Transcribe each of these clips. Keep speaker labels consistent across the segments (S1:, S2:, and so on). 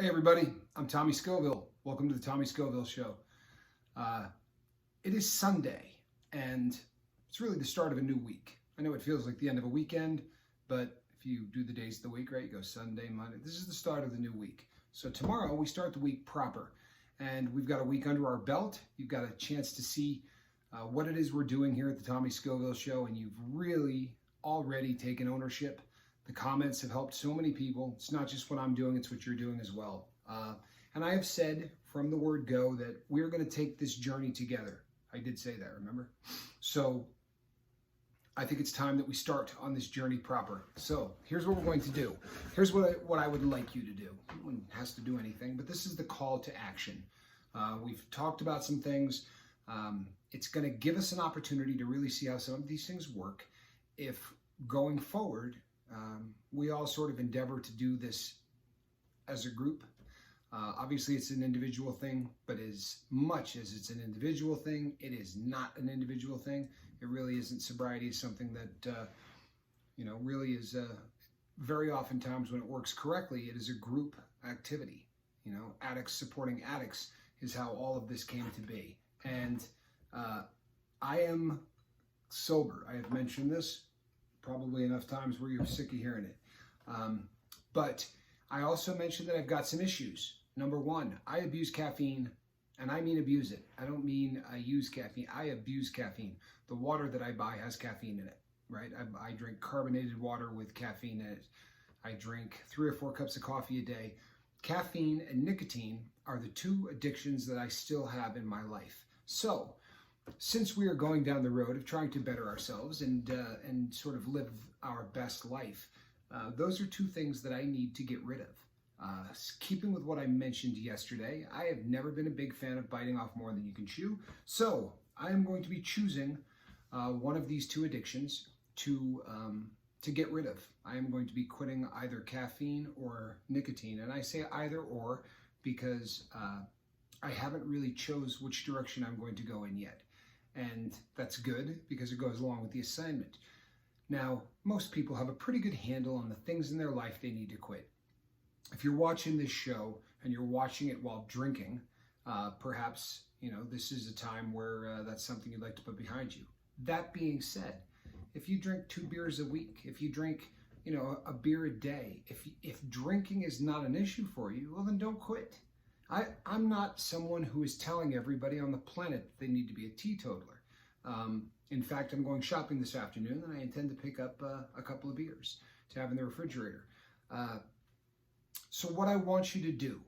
S1: Hey everybody, I'm Tommy Scoville. Welcome to the Tommy Scoville Show. It is Sunday, and it's really the start of a new week. I know it feels like the end of a weekend, but if you do the days of the week, right, you go Sunday, Monday. This is the start of the new week. So tomorrow we start the week proper, and we've got a week under our belt. You've got a chance to see what it is we're doing here at the Tommy Scoville Show, and you've really already taken ownership. The comments have helped so many people. It's not just what I'm doing, it's what you're doing as well. And I have said from the word go that we're going to take this journey together. I did say that, remember? So I think it's time that we start on this journey proper. So here's what we're going to do. Here's what I would like you to do. No one has to do anything, but this is the call to action. We've talked about some things. It's going to give us an opportunity to really see how some of these things work. If going forward, we all sort of endeavor to do this as a group. Obviously, it's an individual thing, but as much as it's an individual thing, it is not an individual thing. It really isn't. Sobriety is something that, really is very oftentimes when it works correctly, it is a group activity. Addicts supporting addicts is how all of this came to be. And I am sober. I have mentioned this probably enough times where you're sick of hearing it. But I also mentioned that I've got some issues. Number one, I abuse caffeine, and I mean abuse it. I don't mean I use caffeine. I abuse caffeine. The water that I buy has caffeine in it, right? I drink carbonated water with caffeine in it. I drink 3 or 4 cups of coffee a day. Caffeine and nicotine are the two addictions that I still have in my life. So, since we are going down the road of trying to better ourselves and sort of live our best life, those are two things that I need to get rid of. Keeping with what I mentioned yesterday, I have never been a big fan of biting off more than you can chew. So I am going to be choosing one of these two addictions to get rid of. I am going to be quitting either caffeine or nicotine. And I say either or because I haven't really chose which direction I'm going to go in yet. And that's good because it goes along with the assignment. Now, most people have a pretty good handle on the things in their life they need to quit. If you're watching this show and you're watching it while drinking, perhaps, this is a time where that's something you'd like to put behind you. That being said, if you drink 2 beers a week, if you drink, a beer a day, if drinking is not an issue for you, well, then don't quit. I'm not someone who is telling everybody on the planet they need to be a teetotaler. In fact, I'm going shopping this afternoon, and I intend to pick up a couple of beers to have in the refrigerator. So what I want you to do,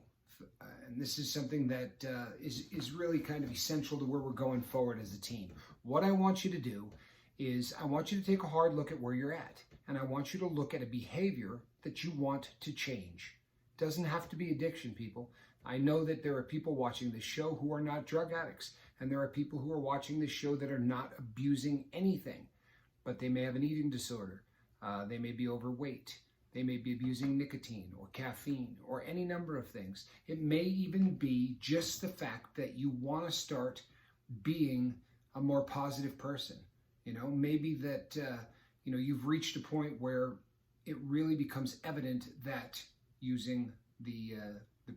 S1: and this is something that is really kind of essential to where we're going forward as a team. What I want you to do is I want you to take a hard look at where you're at, and I want you to look at a behavior that you want to change. It doesn't have to be addiction, people. I know that there are people watching this show who are not drug addicts, and there are people who are watching this show that are not abusing anything, but they may have an eating disorder. They may be overweight. They may be abusing nicotine or caffeine or any number of things. It may even be just the fact that you want to start being a more positive person. Maybe that, you've reached a point where it really becomes evident that using the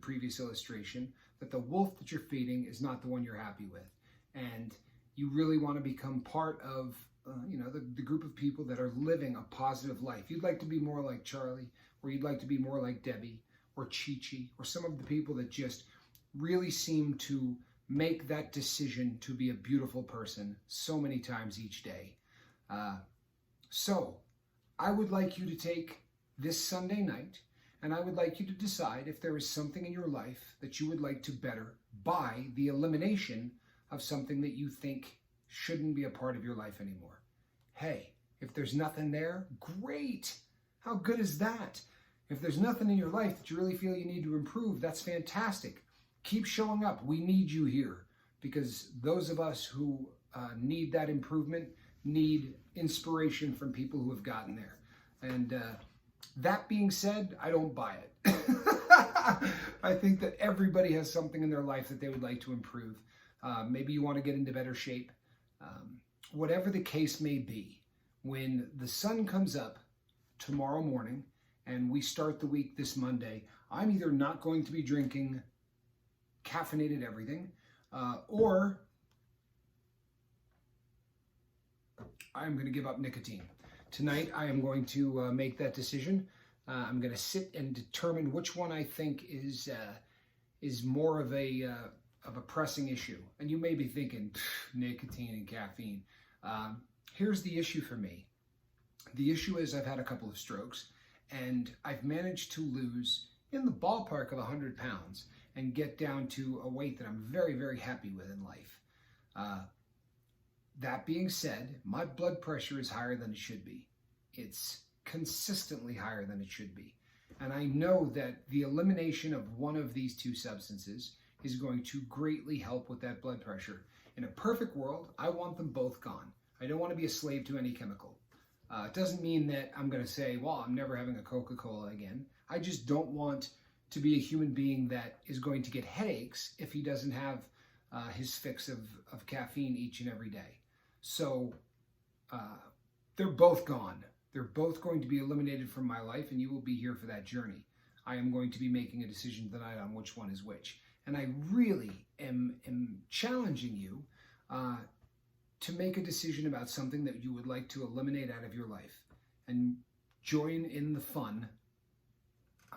S1: previous illustration, that the wolf that you're feeding is not the one you're happy with. And you really want to become part of the group of people that are living a positive life. You'd like to be more like Charlie, or you'd like to be more like Debbie, or Chi-Chi, or some of the people that just really seem to make that decision to be a beautiful person so many times each day. So I would like you to take this Sunday night, and I would like you to decide if there is something in your life that you would like to better by the elimination of something that you think shouldn't be a part of your life anymore. Hey, if there's nothing there, great. How good is that? If there's nothing in your life that you really feel you need to improve, that's fantastic. Keep showing up. We need you here because those of us who need that improvement need inspiration from people who have gotten there. And that being said, I don't buy it. I think that everybody has something in their life that they would like to improve. Maybe you want to get into better shape. Whatever the case may be, when the sun comes up tomorrow morning and we start the week this Monday, I'm either not going to be drinking caffeinated everything, or I'm going to give up nicotine. Tonight, I am going to make that decision. I'm going to sit and determine which one I think is more of a pressing issue. And you may be thinking, nicotine and caffeine. Here's the issue for me. The issue is I've had a couple of strokes, and I've managed to lose in the ballpark of 100 pounds and get down to a weight that I'm very, very happy with in life. That being said, my blood pressure is higher than it should be. It's consistently higher than it should be. And I know that the elimination of one of these two substances is going to greatly help with that blood pressure. In a perfect world, I want them both gone. I don't want to be a slave to any chemical. It doesn't mean that I'm going to say, well, I'm never having a Coca-Cola again. I just don't want to be a human being that is going to get headaches if he doesn't have his fix of caffeine each and every day. So they're both gone. They're both going to be eliminated from my life, and you will be here for that journey. I am going to be making a decision tonight on which one is which. And I really am challenging you to make a decision about something that you would like to eliminate out of your life and join in the fun.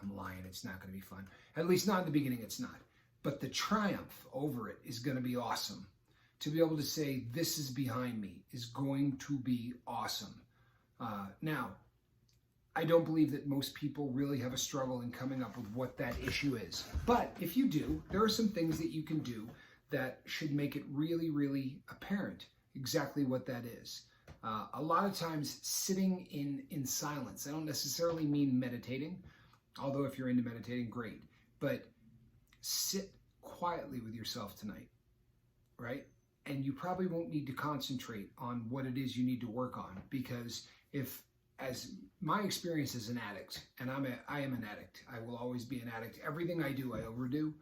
S1: I'm lying, it's not going to be fun. At least not in the beginning, it's not. But the triumph over it is going to be awesome. To be able to say, this is behind me, is going to be awesome. Now, I don't believe that most people really have a struggle in coming up with what that issue is. But if you do, there are some things that you can do that should make it really, really apparent exactly what that is. A lot of times sitting in silence, I don't necessarily mean meditating, although if you're into meditating, great. But sit quietly with yourself tonight, right? And you probably won't need to concentrate on what it is you need to work on, because as my experience as an addict, and I am an addict. I will always be an addict. Everything I do, I overdo.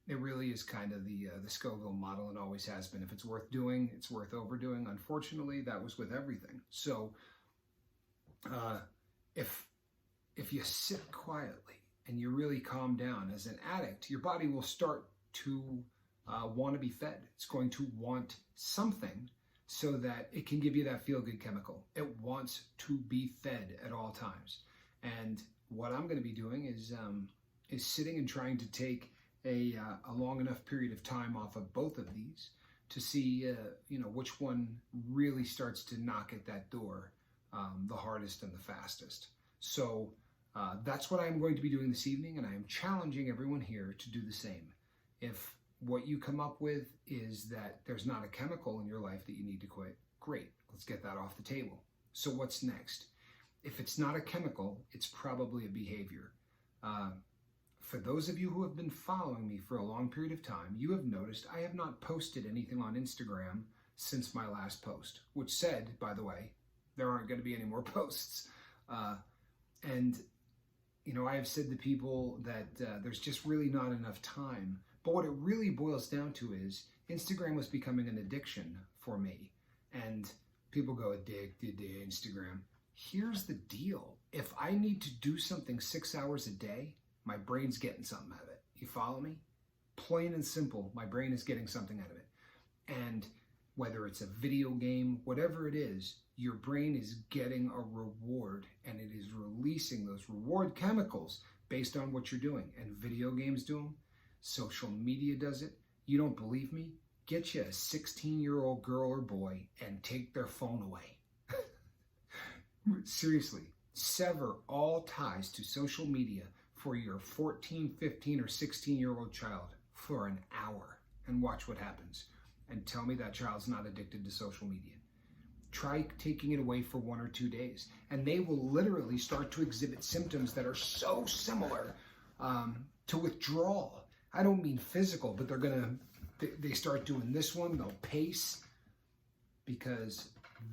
S1: It really is kind of the Scoville model, and always has been. If it's worth doing, it's worth overdoing. Unfortunately, that was with everything. So if you sit quietly and you really calm down as an addict, your body will start to want to be fed. It's going to want something so that it can give you that feel-good chemical. It wants to be fed at all times. And what I'm going to be doing is sitting and trying to take a long enough period of time off of both of these to see which one really starts to knock at that door the hardest and the fastest. So that's what I'm going to be doing this evening, and I am challenging everyone here to do the same. If what you come up with is that there's not a chemical in your life that you need to quit, great, let's get that off the table. So what's next? If it's not a chemical, it's probably a behavior. For those of you who have been following me for a long period of time, you have noticed I have not posted anything on Instagram since my last post, which said, by the way, there aren't going to be any more posts. And I have said to people that there's just really not enough time. But what it really boils down to is Instagram was becoming an addiction for me. And people go, addicted to Instagram. Here's the deal. If I need to do something 6 hours a day, my brain's getting something out of it. You follow me? Plain and simple, my brain is getting something out of it. And whether it's a video game, whatever it is, your brain is getting a reward, and it is releasing those reward chemicals based on what you're doing. And video games do them. Social media does it. You don't believe me? Get you a 16-year-old girl or boy and take their phone away. Seriously, sever all ties to social media for your 14, 15, or 16-year-old child for an hour and watch what happens. And tell me that child's not addicted to social media. Try taking it away for 1 or 2 days, and they will literally start to exhibit symptoms that are so similar to withdrawal. I don't mean physical, but they start doing this one, they'll pace, because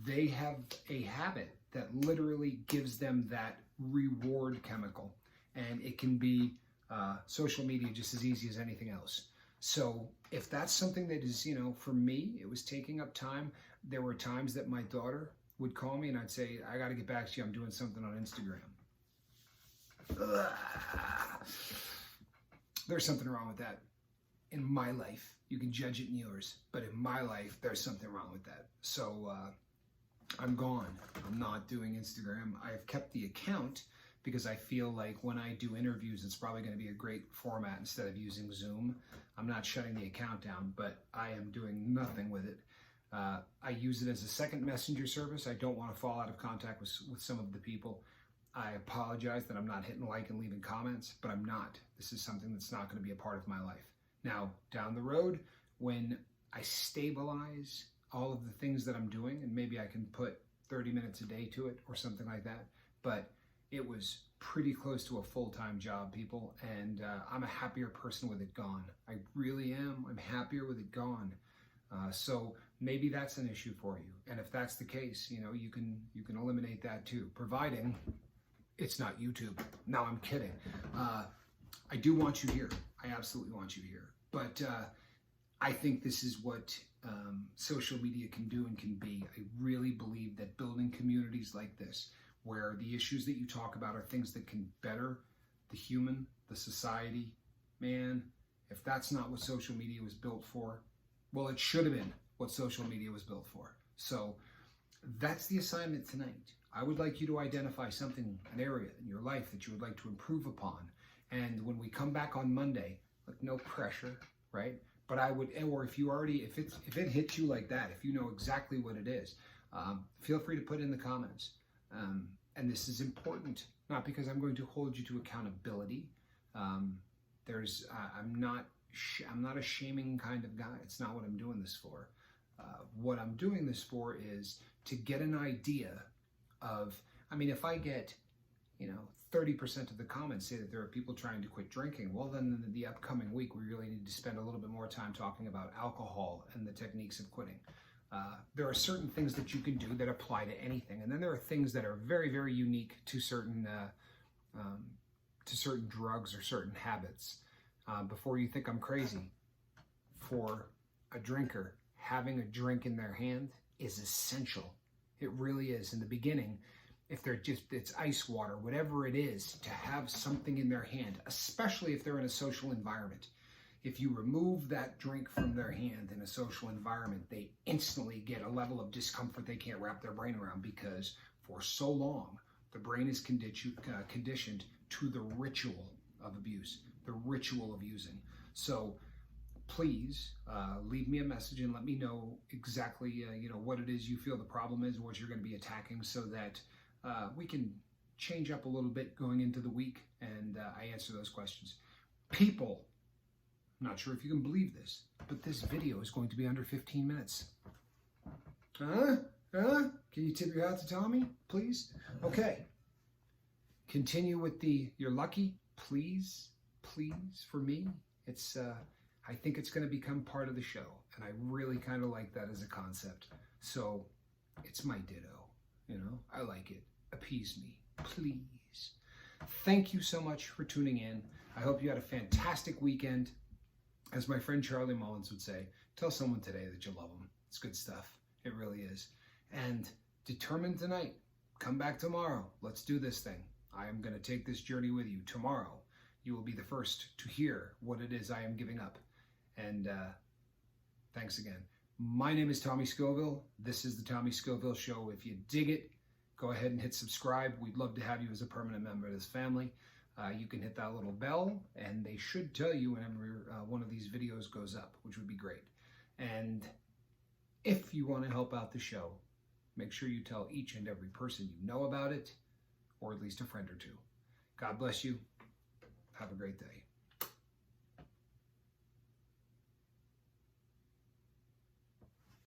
S1: they have a habit that literally gives them that reward chemical. And it can be social media just as easy as anything else. So if that's something that is, for me, it was taking up time. There were times that my daughter would call me and I'd say, I got to get back to you. I'm doing something on Instagram. Ugh. There's something wrong with that. In my life, you can judge it in yours, but in my life, there's something wrong with that. So I'm gone. I'm not doing Instagram. I've kept the account because I feel like when I do interviews, it's probably going to be a great format instead of using Zoom. I'm not shutting the account down, but I am doing nothing with it. I use it as a second messenger service. I don't want to fall out of contact with some of the people. I apologize that I'm not hitting like and leaving comments, but I'm not. This is something that's not going to be a part of my life. Now, down the road, when I stabilize all of the things that I'm doing, and maybe I can put 30 minutes a day to it or something like that, but it was pretty close to a full-time job, people, and I'm a happier person with it gone. I really am. I'm happier with it gone. So maybe that's an issue for you. And if that's the case, you know, you can eliminate that too, providing it's not YouTube. No, I'm kidding. I do want you here. I absolutely want you here. But I think this is what social media can do and can be. I really believe that building communities like this, where the issues that you talk about are things that can better the human, the society, man, if that's not what social media was built for, well, it should have been what social media was built for. So that's the assignment tonight. I would like you to identify something, an area in your life that you would like to improve upon. And when we come back on Monday, like no pressure, right? But I would, or if you already, if it hits you like that, if you know exactly what it is, feel free to put it in the comments. And this is important, not because I'm going to hold you to accountability. I'm not a shaming kind of guy. It's not what I'm doing this for. What I'm doing this for is to get an idea of, I mean, if I get, 30% of the comments say that there are people trying to quit drinking, well, then in the upcoming week, we really need to spend a little bit more time talking about alcohol and the techniques of quitting. There are certain things that you can do that apply to anything. And then there are things that are very, very unique to certain drugs or certain habits. Before you think I'm crazy, for a drinker, having a drink in their hand is essential. It really is. In the beginning, if it's ice water, whatever it is, to have something in their hand, especially if they're in a social environment. If you remove that drink from their hand in a social environment, they instantly get a level of discomfort they can't wrap their brain around, because for so long, the brain is conditioned to the ritual of abuse, the ritual of using. So please leave me a message and let me know exactly what it is you feel the problem is, what you're going to be attacking, so that we can change up a little bit going into the week, and I answer those questions. People, I'm not sure if you can believe this, but this video is going to be under 15 minutes. Can you tip your hat to Tommy, please? Okay. Continue with you're lucky, please, for me. It's, I think it's going to become part of the show, and I really kind of like that as a concept. So it's my ditto, I like it. Appease me, please. Thank you so much for tuning in. I hope you had a fantastic weekend. As my friend Charlie Mullins would say, tell someone today that you love them. It's good stuff. It really is. And determine tonight, come back tomorrow. Let's do this thing. I am going to take this journey with you. Tomorrow, you will be the first to hear what it is I am giving up. And thanks again. My name is Tommy Scoville. This is the Tommy Scoville Show. If you dig it, go ahead and hit subscribe. We'd love to have you as a permanent member of this family. You can hit that little bell, and they should tell you whenever one of these videos goes up, which would be great. And if you want to help out the show, make sure you tell each and every person you know about it, or at least a friend or two. God bless you. Have a great day.